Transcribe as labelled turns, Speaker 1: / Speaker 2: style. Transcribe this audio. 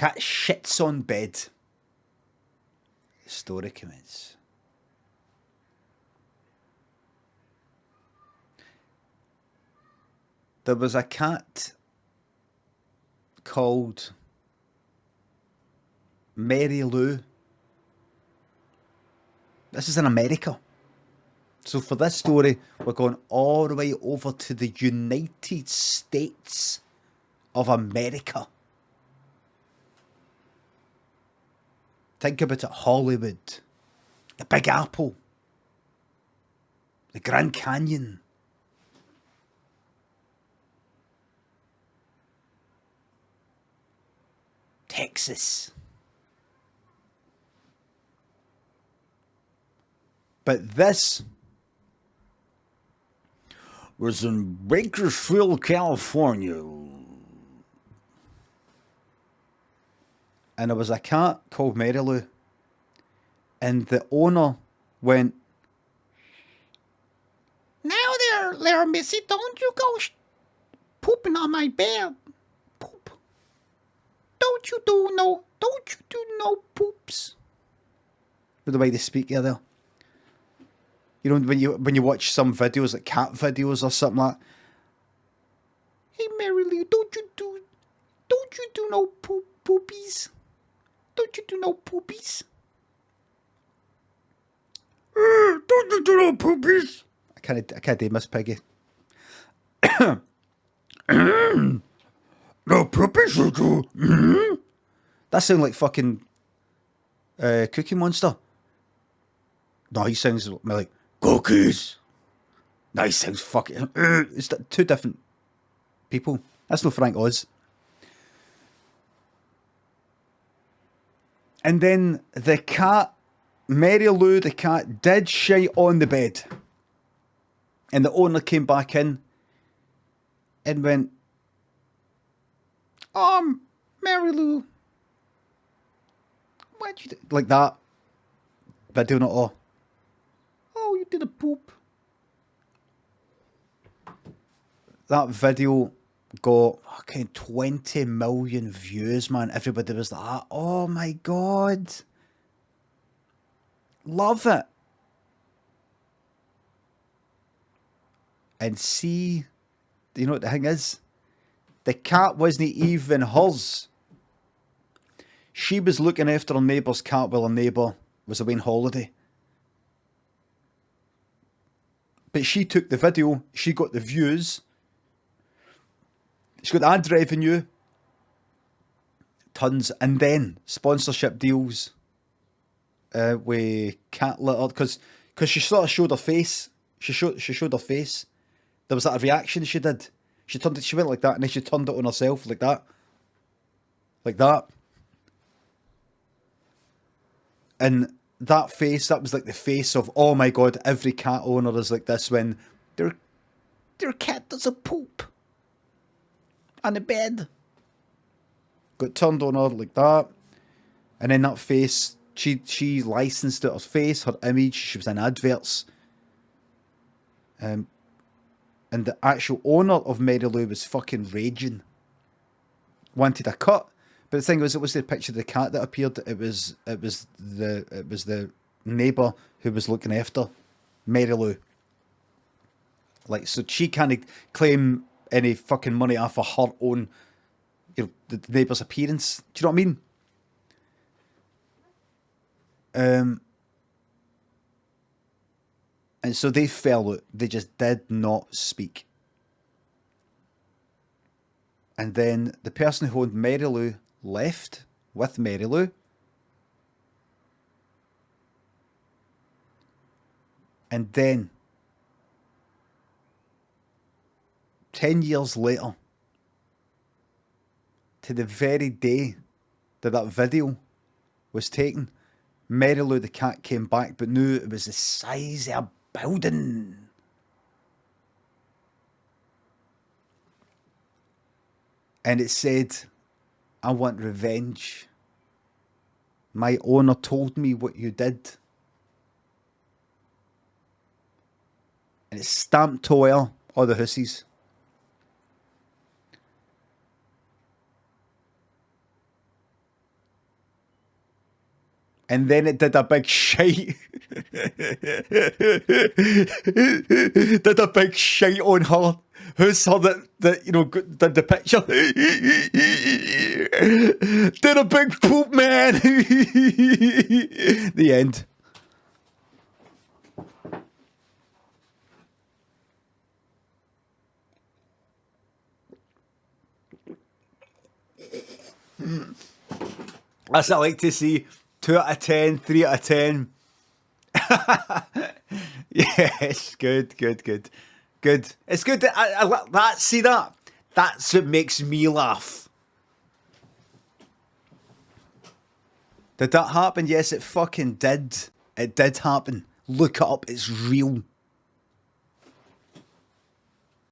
Speaker 1: Cat shits on bed. The story commences. There was a cat called Mary Lou. This is in America. So for this story, we're going all the way over to the United States of America. Think about it, Hollywood, the Big Apple, the Grand Canyon. Texas. But this was in Bakersfield, California. And there was a cat called Mary Lou. And the owner went, "Now there, missy, don't you go pooping on my bed. Poop. Don't you do no poops." With the way they speak there. You know, when you watch some videos, like cat videos or something like that. "Hey Mary Lou, don't you do no poopies? Don't you do no poopies? Don't you do no poopies?" I can't do Miss Piggy. "No poopies, you do." That sounds like fucking Cookie Monster. No, he sounds like cookies. No, he sounds fucking. It's two different people. That's no Frank Oz. And then the cat, Mary Lou, the cat, did shite on the bed. And the owner came back in and went, Mary Lou, why'd you do like that? Video not all. "Oh, you did a poop." That video got fucking 20 million views, man. Everybody was like, "Oh my God." Love it. And see, you know what the thing is? The cat wasn't even hers. She was looking after her neighbour's cat while her neighbour was away on holiday. But she took the video, she got the views, she got the ad revenue, tons, and then sponsorship deals with cat litter, because she sort of showed her face. She showed her face. There was that reaction she did. She went like that, and then she turned it on herself like that. Like that. And that face, that was like the face of, oh my God, every cat owner is like this when their cat does a poop on the bed. Got turned on her like that. And then that face, she licensed it, her face, her image, she was in adverts. And the actual owner of Mary Lou was fucking raging. Wanted a cut. But the thing was, it was the picture of the cat that appeared. It was the neighbour who was looking after Mary Lou. Like, so she can't claim any fucking money off of her own, you know, the neighbour's appearance. Do you know what I mean? And so they fell out. They just did not speak. And then the person who owned Mary Lou left with Mary Lou. And then 10 years later, to the very day that video was taken, Mary Lou the cat came back, but knew it was the size of a building. And it said, "I want revenge. My owner told me what you did." And it's stamped to her, all the hussies. and then it did a big shite. Did a big shite on her. Who saw that you know, did the picture? Did a big poop, man. The end. That's what I like to see. 2 out of 10, 3 out of 10. Yes, good. It's good that I see that. That's what makes me laugh. Did that happen? Yes, it fucking did. It did happen. Look it up. It's real.